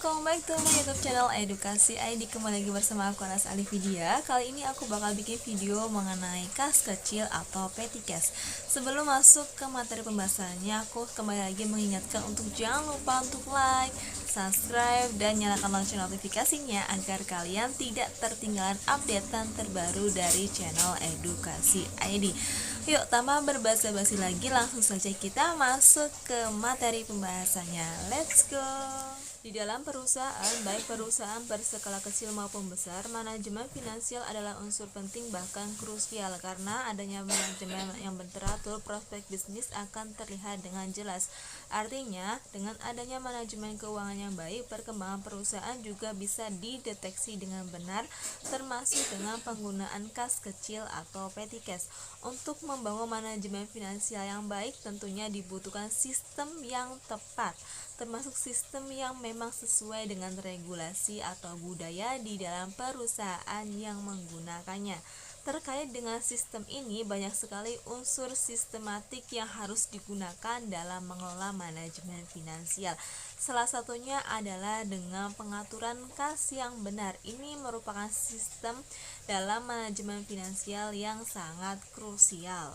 welcome back to my YouTube channel Edukasi ID. Kembali lagi bersama aku Anas Alifidia. Kali ini aku bakal bikin video mengenai kas kecil atau petty cash. Sebelum masuk ke materi pembahasannya, aku kembali lagi mengingatkan untuk jangan lupa untuk like, subscribe, dan nyalakan lonceng notifikasinya agar kalian tidak tertinggalan updatean terbaru dari channel Edukasi ID. Yuk, tanpa berbasa-basi lagi, langsung saja kita masuk ke materi pembahasannya. Let's go! Di dalam perusahaan, baik perusahaan berskala kecil maupun besar, manajemen finansial adalah unsur penting bahkan krusial. Karena adanya manajemen yang teratur, prospek bisnis akan terlihat dengan jelas. Artinya, dengan adanya manajemen keuangan yang baik, perkembangan perusahaan juga bisa dideteksi dengan benar, termasuk dengan penggunaan kas kecil atau petty cash. Untuk membangun manajemen finansial yang baik, tentunya dibutuhkan sistem yang tepat, termasuk sistem yang memang sesuai dengan regulasi atau budaya di dalam perusahaan yang menggunakannya. Terkait dengan sistem ini, banyak sekali unsur sistematik yang harus digunakan dalam mengelola manajemen finansial. Salah satunya adalah dengan pengaturan kas yang benar. Ini merupakan sistem dalam manajemen finansial yang sangat krusial.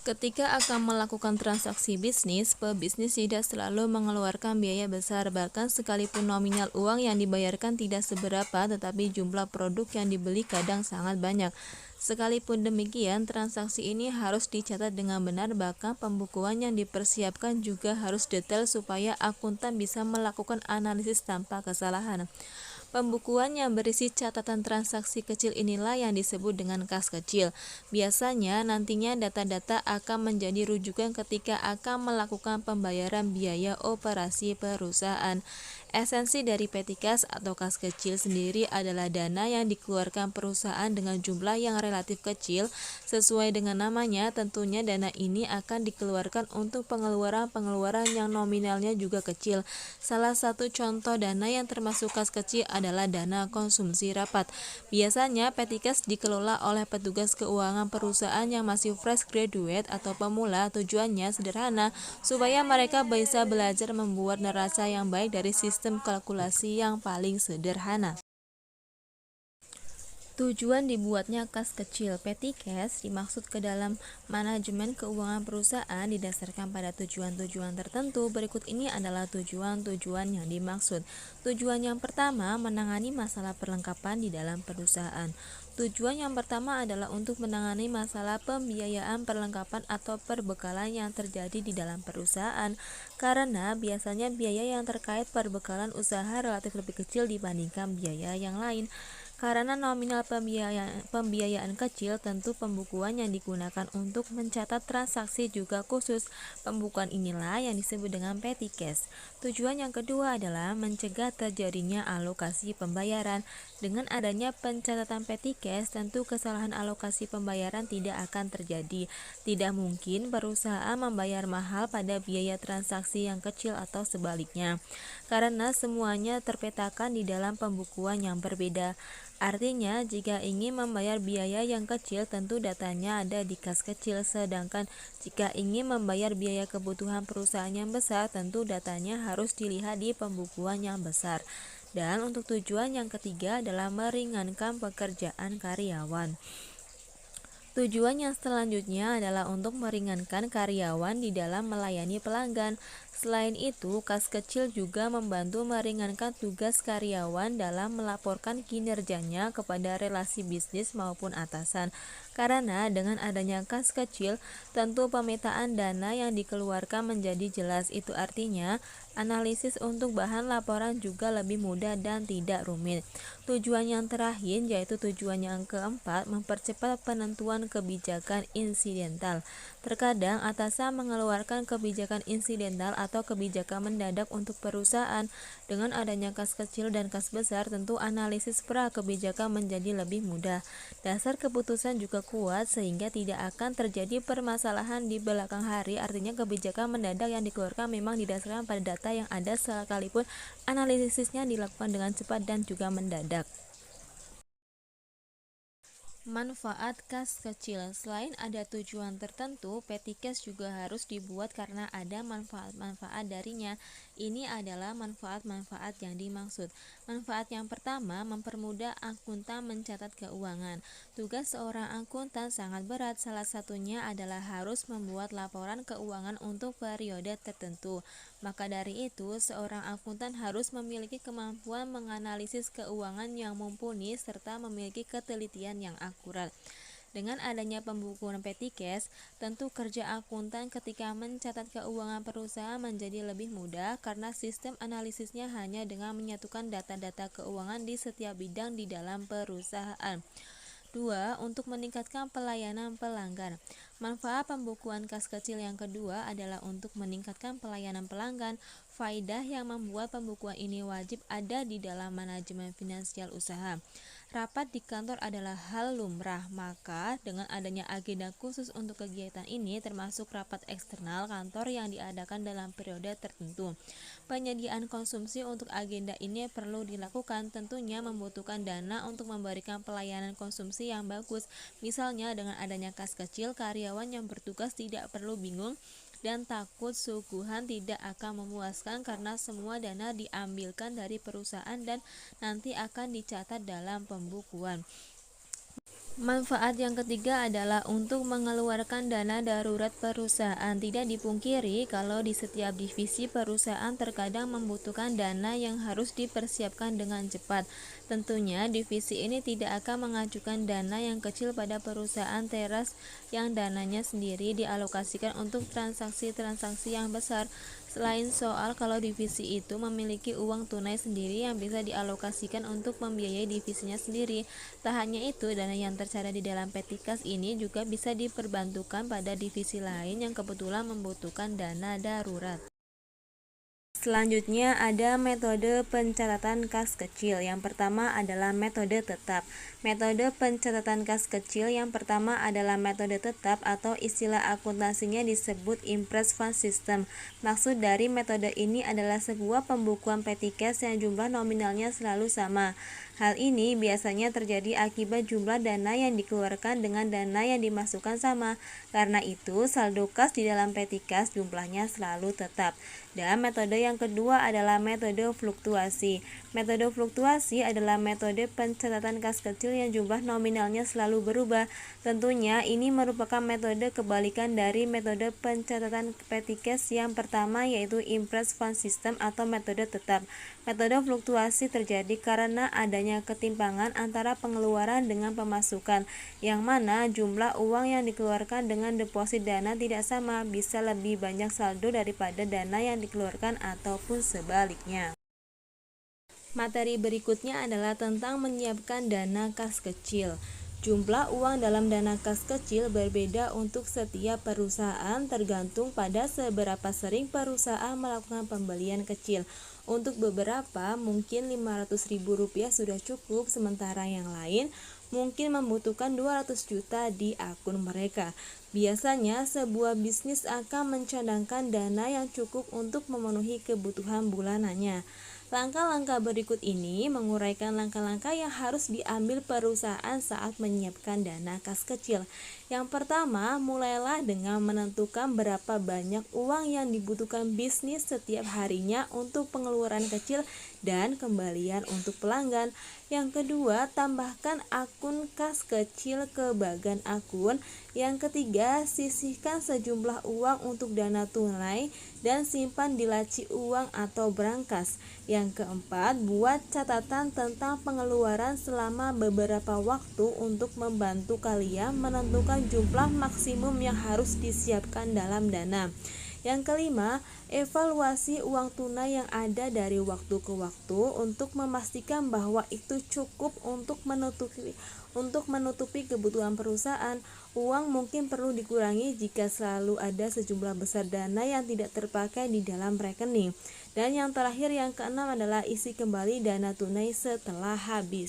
Ketika akan melakukan transaksi bisnis, pebisnis tidak selalu mengeluarkan biaya besar, bahkan sekalipun nominal uang yang dibayarkan tidak seberapa, tetapi jumlah produk yang dibeli kadang sangat banyak. Sekalipun demikian, transaksi ini harus dicatat dengan benar, bahkan pembukuan yang dipersiapkan juga harus detail supaya akuntan bisa melakukan analisis tanpa kesalahan. Pembukuan yang berisi catatan transaksi kecil inilah yang disebut dengan kas kecil. Biasanya nantinya data-data akan menjadi rujukan ketika akan melakukan pembayaran biaya operasi perusahaan. Esensi dari petty cash atau kas kecil sendiri adalah dana yang dikeluarkan perusahaan dengan jumlah yang relatif kecil. Sesuai dengan namanya, tentunya dana ini akan dikeluarkan untuk pengeluaran-pengeluaran yang nominalnya juga kecil. Salah satu contoh dana yang termasuk kas kecil adalah dana konsumsi rapat. Biasanya petty cash dikelola oleh petugas keuangan perusahaan yang masih fresh graduate atau pemula. Tujuannya sederhana, supaya mereka bisa belajar membuat neraca yang baik dari sistem kalkulasi yang paling sederhana. Tujuan dibuatnya kas kecil petty cash dimaksud ke dalam manajemen keuangan perusahaan didasarkan pada tujuan-tujuan tertentu. Berikut ini adalah tujuan-tujuan yang dimaksud. Tujuan yang pertama, menangani masalah perlengkapan di dalam perusahaan. Tujuan yang pertama adalah untuk menangani masalah pembiayaan perlengkapan atau perbekalan yang terjadi di dalam perusahaan, karena biasanya biaya yang terkait perbekalan usaha relatif lebih kecil dibandingkan biaya yang lain. Karena nominal pembiayaan kecil, tentu pembukuan yang digunakan untuk mencatat transaksi juga khusus. Pembukuan inilah yang disebut dengan petty cash. Tujuan yang kedua adalah mencegah terjadinya alokasi pembayaran. Dengan adanya pencatatan petty cash, tentu kesalahan alokasi pembayaran tidak akan terjadi. Tidak mungkin perusahaan membayar mahal pada biaya transaksi yang kecil atau sebaliknya, karena semuanya terpetakan di dalam pembukuan yang berbeda. Artinya, jika ingin membayar biaya yang kecil, tentu datanya ada di kas kecil, sedangkan jika ingin membayar biaya kebutuhan perusahaan yang besar, tentu datanya harus dilihat di pembukuan yang besar. Dan untuk tujuan yang ketiga adalah meringankan pekerjaan karyawan. Tujuan yang selanjutnya adalah untuk meringankan karyawan di dalam melayani pelanggan. Selain itu, kas kecil juga membantu meringankan tugas karyawan dalam melaporkan kinerjanya kepada relasi bisnis maupun atasan. Karena dengan adanya kas kecil, tentu pemetaan dana yang dikeluarkan menjadi jelas. Itu artinya, analisis untuk bahan laporan juga lebih mudah dan tidak rumit. Tujuan yang terakhir, yaitu tujuan yang keempat, mempercepat penentuan kebijakan insidental. Terkadang atasan mengeluarkan kebijakan insidental atau kebijakan mendadak untuk perusahaan. Dengan adanya kas kecil dan kas besar, tentu analisis pra kebijakan menjadi lebih mudah. Dasar keputusan juga kuat sehingga tidak akan terjadi permasalahan di belakang hari. Artinya kebijakan mendadak yang dikeluarkan memang didasarkan pada data yang ada, sekalipun analisisnya dilakukan dengan cepat dan juga mendadak. Manfaat kas kecil. Selain ada tujuan tertentu, petty cash juga harus dibuat karena ada manfaat-manfaat darinya. Ini adalah manfaat-manfaat yang dimaksud. Manfaat yang pertama, mempermudah akuntan mencatat keuangan. Tugas seorang akuntan sangat berat, salah satunya adalah harus membuat laporan keuangan untuk periode tertentu. Maka dari itu, seorang akuntan harus memiliki kemampuan menganalisis keuangan yang mumpuni serta memiliki ketelitian yang akurat. Dengan adanya pembukuan petty cash, tentu kerja akuntan ketika mencatat keuangan perusahaan menjadi lebih mudah karena sistem analisisnya hanya dengan menyatukan data-data keuangan di setiap bidang di dalam perusahaan. 2. Untuk meningkatkan pelayanan pelanggan. Manfaat pembukuan kas kecil yang kedua adalah untuk meningkatkan pelayanan pelanggan. Faedah yang membuat pembukuan ini wajib ada di dalam manajemen finansial usaha. Rapat di kantor adalah hal lumrah, maka dengan adanya agenda khusus untuk kegiatan ini termasuk rapat eksternal kantor yang diadakan dalam periode tertentu. Penyediaan konsumsi untuk agenda ini perlu dilakukan, tentunya membutuhkan dana untuk memberikan pelayanan konsumsi yang bagus. Misalnya dengan adanya kas kecil, karyawan yang bertugas tidak perlu bingung dan takut suguhan tidak akan memuaskan karena semua dana diambilkan dari perusahaan dan nanti akan dicatat dalam pembukuan. Manfaat yang ketiga adalah untuk mengeluarkan dana darurat perusahaan. Tidak dipungkiri kalau di setiap divisi perusahaan terkadang membutuhkan dana yang harus dipersiapkan dengan cepat. Tentunya divisi ini tidak akan mengajukan dana yang kecil pada perusahaan teras yang dananya sendiri dialokasikan untuk transaksi-transaksi yang besar. Selain soal kalau divisi itu memiliki uang tunai sendiri yang bisa dialokasikan untuk membiayai divisinya sendiri. Tak hanya itu, dana yang tercatat di dalam petty cash ini juga bisa diperbantukan pada divisi lain yang kebetulan membutuhkan dana darurat. Selanjutnya ada metode pencatatan kas kecil. Yang pertama adalah metode tetap. Metode pencatatan kas kecil yang pertama adalah metode tetap atau istilah akuntansinya disebut Impress Fund System. Maksud dari metode ini adalah sebuah pembukuan petty cash yang jumlah nominalnya selalu sama. Hal ini biasanya terjadi akibat jumlah dana yang dikeluarkan dengan dana yang dimasukkan sama. Karena itu, saldo kas di dalam petty cash jumlahnya selalu tetap. Dan metode yang kedua adalah metode fluktuasi. Metode fluktuasi adalah metode pencatatan kas kecil yang jumlah nominalnya selalu berubah. Tentunya ini merupakan metode kebalikan dari metode pencatatan petty cash yang pertama, yaitu Impress Fund System atau metode tetap. Metode fluktuasi terjadi karena adanya ketimpangan antara pengeluaran dengan pemasukan, yang mana jumlah uang yang dikeluarkan dengan deposit dana tidak sama, bisa lebih banyak saldo daripada dana yang dikeluarkan ataupun sebaliknya. Materi berikutnya adalah tentang menyiapkan dana kas kecil. Jumlah uang dalam dana kas kecil berbeda untuk setiap perusahaan tergantung pada seberapa sering perusahaan melakukan pembelian kecil. Untuk beberapa mungkin Rp500.000 sudah cukup, sementara yang lain mungkin membutuhkan 200 juta di akun mereka. Biasanya sebuah bisnis akan mencadangkan dana yang cukup untuk memenuhi kebutuhan bulanannya. Langkah-langkah berikut ini menguraikan langkah-langkah yang harus diambil perusahaan saat menyiapkan dana kas kecil. Yang pertama, mulailah dengan menentukan berapa banyak uang yang dibutuhkan bisnis setiap harinya untuk pengeluaran kecil dan kembalian untuk pelanggan. Yang kedua, tambahkan akun kas kecil ke bagian akun. Yang ketiga, sisihkan sejumlah uang untuk dana tunai dan simpan di laci uang atau brankas. Yang keempat, buat catatan tentang pengeluaran selama beberapa waktu untuk membantu kalian menentukan jumlah maksimum yang harus disiapkan dalam dana. Yang kelima, evaluasi uang tunai yang ada dari waktu ke waktu untuk memastikan bahwa itu cukup untuk menutupi kebutuhan perusahaan. Uang mungkin perlu dikurangi jika selalu ada sejumlah besar dana yang tidak terpakai di dalam rekening. Dan yang terakhir, yang keenam adalah isi kembali dana tunai setelah habis.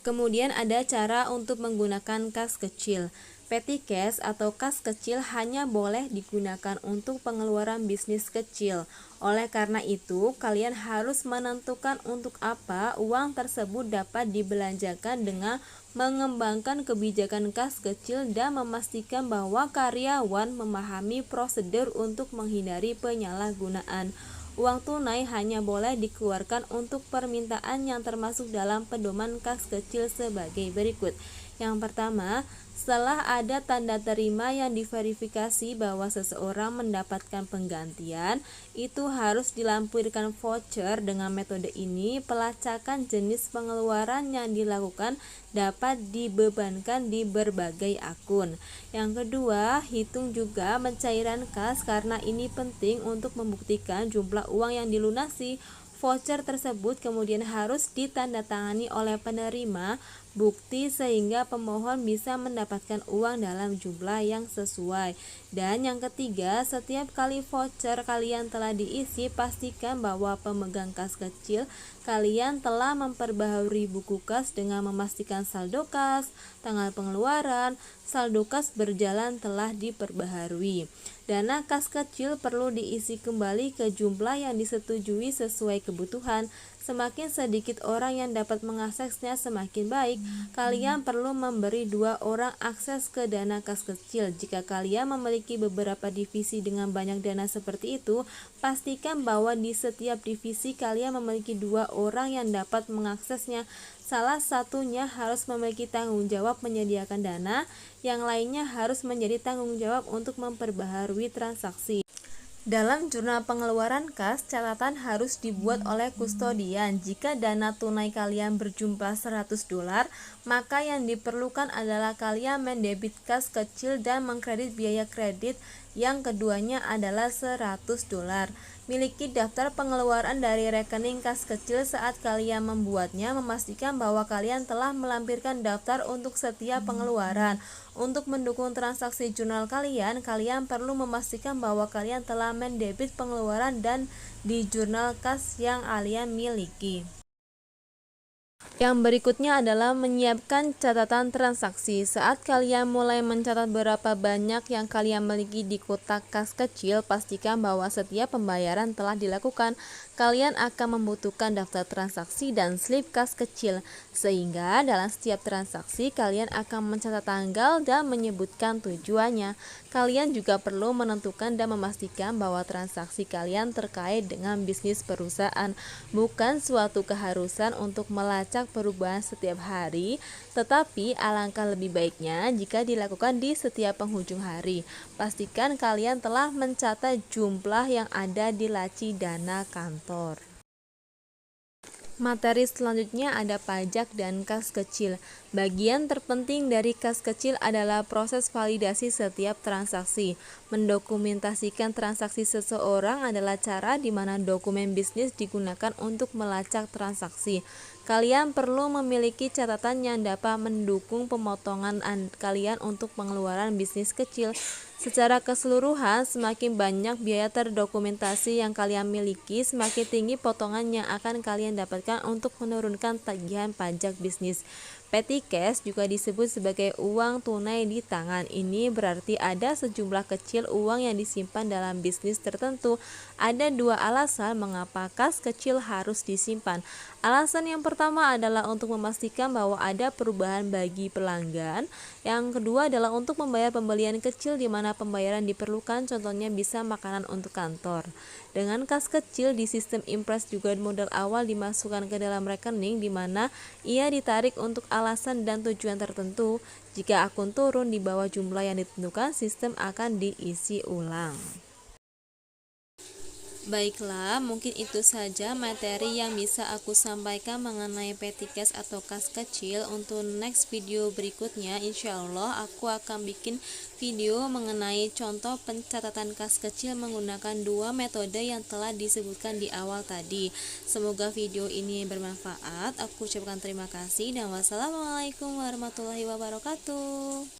Kemudian ada cara untuk menggunakan kas kecil. Petty cash atau kas kecil hanya boleh digunakan untuk pengeluaran bisnis kecil. Oleh karena itu, kalian harus menentukan untuk apa uang tersebut dapat dibelanjakan dengan mengembangkan kebijakan kas kecil dan memastikan bahwa karyawan memahami prosedur untuk menghindari penyalahgunaan. Uang tunai hanya boleh dikeluarkan untuk permintaan yang termasuk dalam pedoman kas kecil sebagai berikut. Yang pertama, setelah ada tanda terima yang diverifikasi bahwa seseorang mendapatkan penggantian, itu harus dilampirkan voucher. Dengan metode ini, pelacakan jenis pengeluaran yang dilakukan dapat dibebankan di berbagai akun. Yang kedua, hitung juga pencairan kas karena ini penting untuk membuktikan jumlah uang yang dilunasi. Voucher tersebut kemudian harus ditandatangani oleh penerima bukti sehingga pemohon bisa mendapatkan uang dalam jumlah yang sesuai. Dan yang ketiga, setiap kali voucher kalian telah diisi, pastikan bahwa pemegang kas kecil kalian telah memperbaharui buku kas dengan memastikan saldo kas, tanggal pengeluaran, saldo kas berjalan telah diperbaharui. Dana kas kecil perlu diisi kembali ke jumlah yang disetujui sesuai kebutuhan. Semakin sedikit orang yang dapat mengaksesnya semakin baik. Kalian perlu memberi 2 orang akses ke dana kas kecil. Jika kalian memiliki beberapa divisi dengan banyak dana seperti itu, pastikan bahwa di setiap divisi kalian memiliki 2 orang yang dapat mengaksesnya. Salah satunya harus memiliki tanggung jawab menyediakan dana, yang lainnya harus menjadi tanggung jawab untuk memperbaharui transaksi. Dalam jurnal pengeluaran kas, catatan harus dibuat oleh kustodian. Jika dana tunai kalian berjumlah $100, maka yang diperlukan adalah kalian mendebit kas kecil dan mengkredit biaya kredit yang keduanya adalah $100. Miliki daftar pengeluaran dari rekening kas kecil saat kalian membuatnya. Memastikan bahwa kalian telah melampirkan daftar untuk setiap pengeluaran. Untuk mendukung transaksi jurnal kalian perlu memastikan bahwa kalian telah mendebit pengeluaran dan di jurnal kas yang kalian miliki. Yang berikutnya adalah menyiapkan catatan transaksi. Saat kalian mulai mencatat berapa banyak yang kalian miliki di kotak kas kecil, pastikan bahwa setiap pembayaran telah dilakukan. Kalian akan membutuhkan daftar transaksi dan slip kas kecil, sehingga dalam setiap transaksi kalian akan mencatat tanggal dan menyebutkan tujuannya. Kalian juga perlu menentukan dan memastikan bahwa transaksi kalian terkait dengan bisnis perusahaan, bukan suatu keharusan untuk melacak perubahan setiap hari, tetapi alangkah lebih baiknya jika dilakukan di setiap penghujung hari. Pastikan kalian telah mencatat jumlah yang ada di laci dana kantor. Materi selanjutnya ada pajak dan kas kecil. Bagian terpenting dari kas kecil adalah proses validasi setiap transaksi. Mendokumentasikan transaksi seseorang adalah cara di mana dokumen bisnis digunakan untuk melacak transaksi. Kalian perlu memiliki catatan yang dapat mendukung pemotongan kalian untuk pengeluaran bisnis kecil. Secara keseluruhan, semakin banyak biaya terdokumentasi yang kalian miliki, semakin tinggi potongan yang akan kalian dapatkan untuk menurunkan tagihan pajak bisnis. Petty cash juga disebut sebagai uang tunai di tangan. Ini berarti ada sejumlah kecil uang yang disimpan dalam bisnis tertentu. Ada 2 alasan mengapa kas kecil harus disimpan. Alasan yang pertama adalah untuk memastikan bahwa ada perubahan bagi pelanggan. Yang kedua adalah untuk membayar pembelian kecil di mana pembayaran diperlukan, contohnya bisa makanan untuk kantor. Dengan kas kecil di sistem Impress juga modal awal dimasukkan ke dalam rekening di mana ia ditarik untuk alasan dan tujuan tertentu. Jika akun turun di bawah jumlah yang ditentukan, sistem akan diisi ulang. Baiklah, mungkin itu saja materi yang bisa aku sampaikan mengenai petty cash atau kas kecil. Untuk next video berikutnya, insya Allah aku akan bikin video mengenai contoh pencatatan kas kecil menggunakan 2 metode yang telah disebutkan di awal tadi. Semoga video ini bermanfaat. Aku ucapkan terima kasih dan wassalamualaikum warahmatullahi wabarakatuh.